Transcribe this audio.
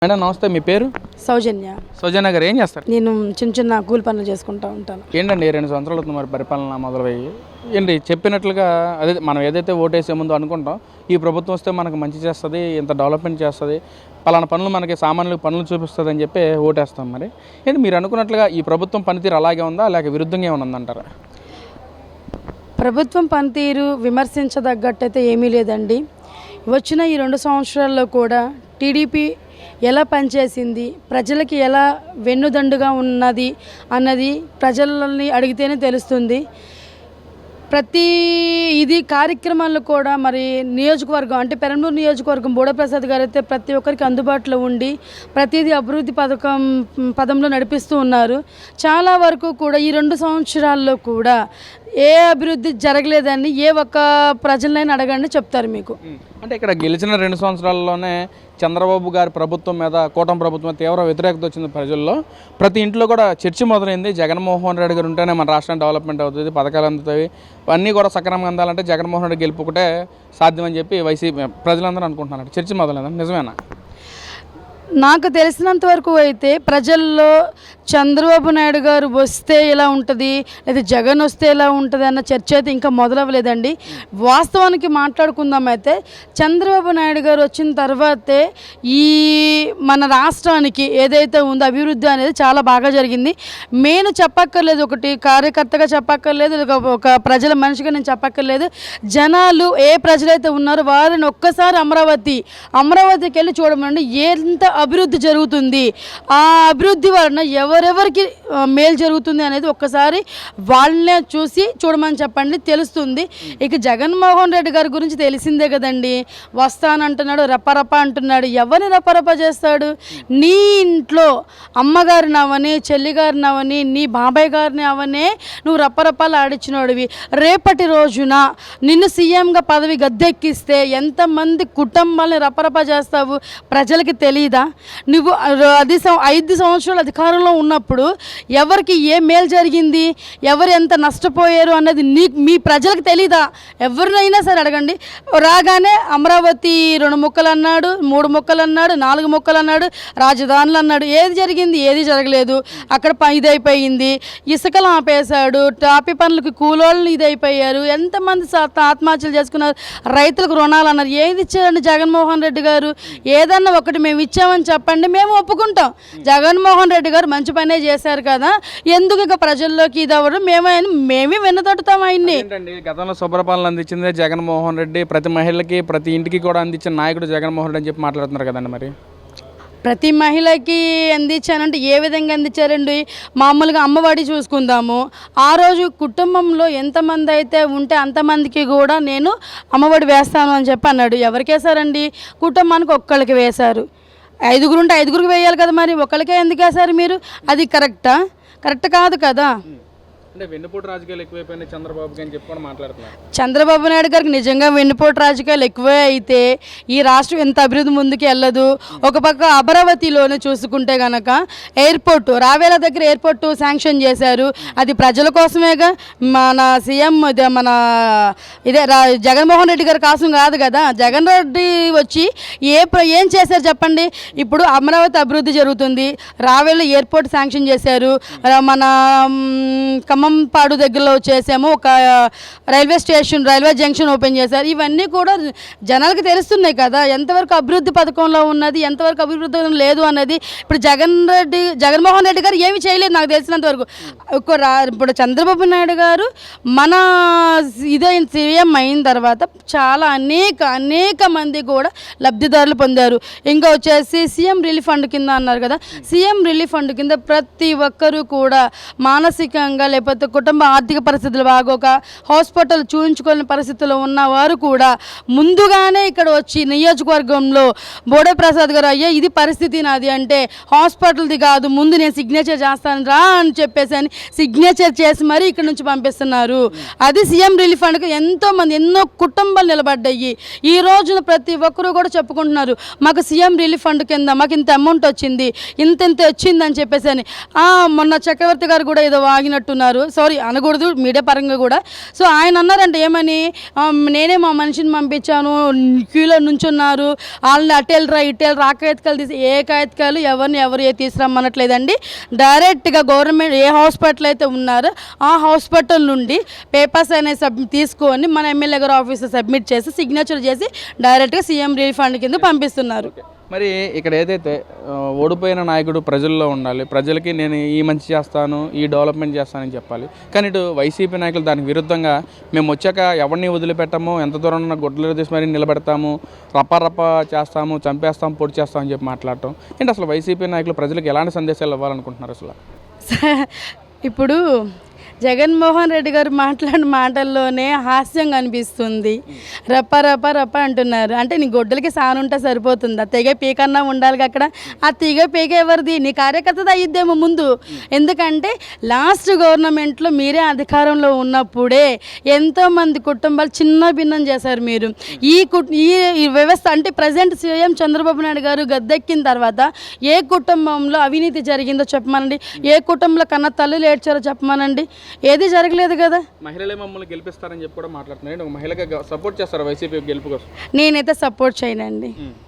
Madam నమస్తే, మీ పేరు? సౌజన్య. సౌజన్య గారు ఏం చేస్తారు? నేను చిన్న చిన్న కూలి పనులు చేసుకుంటూ ఉంటాను. ఏంటండి 2 సంవత్సరాలు అవుతుంది మరి పరిపాలన మొదలయ్యి. ఏంటి చెప్పినట్లుగా అదే మనం ఏదైతే ఓటేసే ముందు అనుకుంటాం ఈ ప్రభుత్వం వస్తే మనకు మంచి చేస్తుంది, ఇంత డెవలప్మెంట్ చేస్తుంది, పలానా పనులు మనకి సామాన్యులకు పనులు చూపిస్తుంది అని చెప్పి ఓటేస్తాం. మరి ఏంటి మీరు అనుకున్నట్లుగా ఈ ప్రభుత్వం పనితీరు అలాగే ఉందా లేక విరుద్ధంగా ఏమైనా ఉందంటారా? ప్రభుత్వం పనితీరు విమర్శించదగ్గట్టయితే ఏమీ లేదండి. వచ్చిన ఈ 2 సంవత్సరాల్లో కూడా టీడీపీ ఎలా పనిచేసింది, ప్రజలకి ఎలా వెన్నుదండుగా ఉన్నది అన్నది ప్రజలని అడిగితేనే తెలుస్తుంది. ప్రతి ఇది కార్యక్రమాల్లో కూడా మరి నియోజకవర్గం అంటే పెరంబూరు నియోజకవర్గం బోడప్రసాద్ గారు అయితే ప్రతి ఒక్కరికి అందుబాటులో ఉండి ప్రతిదీ అభివృద్ధి పదంలో నడిపిస్తూ ఉన్నారు. చాలా వరకు కూడా ఈ 2 సంవత్సరాల్లో కూడా ఏ అభివృద్ధి జరగలేదని ఏ ఒక్క ప్రజలైనా అడగండి చెప్తారు మీకు. అంటే ఇక్కడ గెలిచిన 2 సంవత్సరాల్లోనే చంద్రబాబు గారి ప్రభుత్వం మీద, కూటమి ప్రభుత్వం మీద తీవ్ర వ్యతిరేకత వచ్చింది ప్రజల్లో. ప్రతి ఇంట్లో కూడా చర్చ మొదలైంది. జగన్మోహన్ రెడ్డి గారు ఉంటేనే మన రాష్ట్రం డెవలప్మెంట్ అవుతుంది, పథకాలు అందుతాయి, అన్నీ కూడా సక్రమంగా అందాలంటే జగన్మోహన్ రెడ్డి గెలుపు ఒకటే సాధ్యమని చెప్పి వైసీపీ ప్రజలందరూ అనుకుంటున్నారు. చర్చ మొదలైంది, నిజమేనా? నాకు తెలిసినంత వరకు అయితే ప్రజల్లో చంద్రబాబు నాయుడు గారు వస్తే ఎలా ఉంటుంది లేదా జగన్ వస్తే ఎలా ఉంటుంది అన్న చర్చ అయితే ఇంకా మొదలవ్వలేదండి. వాస్తవానికి మాట్లాడుకుందాం అయితే చంద్రబాబు నాయుడు గారు వచ్చిన తర్వాతే ఈ మన రాష్ట్రానికి ఏదైతే ఉందో అభివృద్ధి అనేది చాలా బాగా జరిగింది. నేను చెప్పక్కర్లేదు, ఒకటి కార్యకర్తగా చెప్పక్కర్లేదు, ఒక ప్రజల మనిషిగా నేను చెప్పక్కర్లేదు. జనాలు ఏ ప్రజలైతే ఉన్నారో వారిని ఒక్కసారి అమరావతికి వెళ్ళి చూడమండి ఎంత అభివృద్ధి జరుగుతుంది, ఆ అభివృద్ధి వలన ఎవరెవరికి మేలు జరుగుతుంది అనేది ఒక్కసారి వాళ్ళనే చూసి చూడమని చెప్పండి, తెలుస్తుంది. ఇక జగన్మోహన్ రెడ్డి గారి గురించి తెలిసిందే కదండి. వస్తానంటున్నాడు, రప్పరప్ప అంటున్నాడు. ఎవరిని రప్పరప్ప చేస్తాడు? నీ ఇంట్లో అమ్మగారిని అవని, చెల్లిగారిని అవని, నీ బాబాయ్ గారిని అవనే నువ్వు రప్పరప్పాలు ఆడిచ్చినోడివి. రేపటి రోజున నిన్ను సీఎంగా పదవి గద్దెక్కిస్తే ఎంతమంది కుటుంబాలని రప్పరప్ప చేస్తావు ప్రజలకి తెలియదా? నువ్వు 5 సంవత్సరాలు అధికారంలో ఉన్నప్పుడు ఎవరికి ఏ మేలు జరిగింది, ఎవరు ఎంత నష్టపోయారు అన్నది మీ ప్రజలకు తెలీదా? ఎవరినైనా సరే అడగండి. రాగానే అమరావతి 2 ముక్కలు అన్నాడు, 3 ముక్కలు అన్నాడు, 4 ముక్కలు అన్నాడు, రాజధానులు అన్నాడు. ఏది జరిగింది? ఏది జరగలేదు. అక్కడ ఇదైపోయింది, ఇసుకలు ఆపేశాడు, టాపీ పనులకి కూలోళ్ళు ఇదైపోయారు, ఎంతమంది ఆత్మహత్యలు చేసుకున్నారు, రైతులకు రుణాలు అన్నారు. ఏది ఇచ్చారండి జగన్మోహన్ రెడ్డి గారు? ఏదన్నా ఒకటి మేము ఇచ్చామని చెప్పండి, మేము ఒప్పుకుంటాం. జగన్మోహన్ రెడ్డి గారు మంచి పనే చేశారు కదా, ఎందుకు ఇక ప్రజల్లోకి ఇది అవ్వడం? మేమే వెన్నతట్టుతాం ఆయన్ని. గతంలో శుభ్రపాలన అందించింది జగన్మోహన్ రెడ్డి, ప్రతి మహిళకి ప్రతి ఇంటికి కూడా అందించిన నాయకుడు జగన్మోహన్ రెడ్డి అని చెప్పి మాట్లాడుతున్నారు కదండి. మరి ప్రతి మహిళకి అందించానంటే ఏ విధంగా అందించారండి? మామూలుగా అమ్మఒడి చూసుకుందాము. ఆ రోజు కుటుంబంలో ఎంతమంది అయితే ఉంటే అంతమందికి కూడా నేను అమ్మఒడి వేస్తాను అని చెప్పి అన్నాడు. ఎవరికి వేశారండి? కుటుంబానికి ఒక్కళ్ళకి వేశారు. 5 ఉంటే 5 వేయాలి కదా, మరి ఒకళ్ళకే ఎందుకు వేశారు మీరు? అది కరెక్ట్ కాదు కదా. అంటే వెన్నుపోటు రాజకీయాలు ఎక్కువైపోయినాయి చంద్రబాబు అని చెప్పి కూడా మాట్లాడుతున్నారు. చంద్రబాబు నాయుడు గారికి నిజంగా వెన్నుపోటు రాజకీయాలు ఎక్కువే అయితే ఈ రాష్ట్రం ఎంత అభివృద్ధి ముందుకు వెళ్ళదు. ఒక పక్క అమరావతిలోనే చూసుకుంటే కనుక ఎయిర్పోర్టు, రావేల దగ్గర ఎయిర్పోర్టు శాంక్షన్ చేశారు. అది ప్రజల కోసమేగా. మన సీఎం జగన్మోహన్ రెడ్డి గారి కోసం కాదు కదా. జగన్ రెడ్డి వచ్చి ఏం చేశారు చెప్పండి? ఇప్పుడు అమరావతి అభివృద్ధి జరుగుతుంది, రావేల ఎయిర్పోర్ట్ శాంక్షన్ చేశారు, మన ఖమ్మంపాడు దగ్గరలో వచ్చేసాము ఒక రైల్వే జంక్షన్ ఓపెన్ చేశారు. ఇవన్నీ కూడా జనాలకు తెలుస్తున్నాయి కదా ఎంతవరకు అభివృద్ధి పథకంలో ఉన్నది, ఎంతవరకు అభివృద్ధి లేదు అన్నది. ఇప్పుడు జగన్మోహన్ రెడ్డి గారు ఏమి చేయలేదు నాకు తెలిసినంత వరకు. ఇప్పుడు చంద్రబాబు నాయుడు గారు మన సీఎం అయిన తర్వాత చాలా అనేక మంది కూడా లబ్ధిదారులు పొందారు. ఇంకా వచ్చేసి సీఎం రిలీఫ్ ఫండ్ కింద అన్నారు కదా, సీఎం రిలీఫ్ ఫండ్ కింద ప్రతి ఒక్కరూ కూడా మానసికంగా లేకపోతే కుటుంబ ఆర్థిక పరిస్థితులు బాగోక హాస్పిటల్ చూయించుకోలేని పరిస్థితుల్లో ఉన్నవారు కూడా ముందుగానే ఇక్కడ వచ్చి నియోజకవర్గంలో బోడప్రసాద్ గారు అయ్యా ఇది పరిస్థితి నాది అంటే హాస్పిటల్ది కాదు, ముందు నేను సిగ్నేచర్ చేస్తాను రా అని చెప్పేసి అని సిగ్నేచర్ చేసి మరీ ఇక్కడ నుంచి పంపిస్తున్నారు. అది సీఎం రిలీఫ్ ఫండ్కి ఎంతోమంది ఎన్నో కుటుంబాలు నిలబడ్డాయి. ఈ రోజున ప్రతి ఒక్కరూ కూడా చెప్పుకుంటున్నారు మాకు సీఎం రిలీఫ్ ఫండ్ కింద మాకు ఇంత అమౌంట్ వచ్చింది, ఇంత వచ్చిందని చెప్పేసి అని. మొన్న చక్రవర్తి గారు కూడా ఏదో వాగినట్టున్నారు. అన్నారు, సారీ అనకూడదు మీడియా పరంగా కూడా. సో ఆయన అన్నారంటే ఏమని, నేనే మా మనిషిని పంపించాను, క్యూలో నుంచున్నారు, వాళ్ళని అటెల్రా ఇటెల్రా ఆ కాగితాలు తీసి, ఏ కాగితాలు ఎవరు ఏ తీసుకురమ్మనట్లేదండి. డైరెక్ట్గా గవర్నమెంట్ ఏ హాస్పిటల్ అయితే ఉన్నారో ఆ హాస్పిటల్ నుండి పేపర్స్ అనేవి తీసుకొని మన ఎమ్మెల్యే గారు ఆఫీస్లో సబ్మిట్ చేసి సిగ్నేచర్ చేసి డైరెక్ట్గా సీఎం రిలీఫ్ ఫండ్ కింద పంపిస్తున్నారు. మరి ఇక్కడ ఏదైతే ఓడిపోయిన నాయకుడు ప్రజల్లో ఉండాలి, ప్రజలకి నేను ఈ మంచి చేస్తాను, ఈ డెవలప్మెంట్ చేస్తానని చెప్పాలి. కానీ ఇటు వైసీపీ నాయకులు దానికి విరుద్ధంగా మేము వచ్చాక ఎవరిని వదిలిపెట్టాము, ఎంత దూరం ఉన్న గుడ్డలు తీసి మరీ నిలబెడతాము, రప్ప చేస్తాము, చంపేస్తాము, పొడి చేస్తామని చెప్పి మాట్లాడటం ఏంటి? అసలు వైసీపీ నాయకులు ప్రజలకు ఎలాంటి సందేశాలు ఇవ్వాలనుకుంటున్నారు అసలు? ఇప్పుడు జగన్మోహన్ రెడ్డి గారు మాట్లాడిన మాటల్లోనే హాస్యంగా అనిపిస్తుంది. రప్ప అంటున్నారు. అంటే నీ గొడ్డలకి సానుంటే సరిపోతుందా? తెగ పీకన్నా ఉండాలి అక్కడ. ఆ తెగ పీక ఎవరిది? నీ కార్యకర్తది అయ్యిద్దేమో ముందు. ఎందుకంటే లాస్ట్ గవర్నమెంట్లో మీరే అధికారంలో ఉన్నప్పుడే ఎంతోమంది కుటుంబాలు చిన్న భిన్నం చేశారు మీరు. ఈ వ్యవస్థ అంటే ప్రజెంట్ సీఎం చంద్రబాబు నాయుడు గారు గద్దెక్కిన తర్వాత ఏ కుటుంబంలో అవినీతి జరిగిందో చెప్పమనండి, ఏ కుటుంబంలో కన్నా తల్లులు ఏడ్చారో చెప్పమనండి. ఏది జరగలేదు కదా. మహిళలే మమ్మల్ని గెలిపిస్తారని చెప్పి కూడా మాట్లాడుతున్నారు. ఒక మహిళగా సపోర్ట్ చేస్తారు వైసీపీ గెలుపు కోసం? నేనైతే సపోర్ట్ చేయనండి.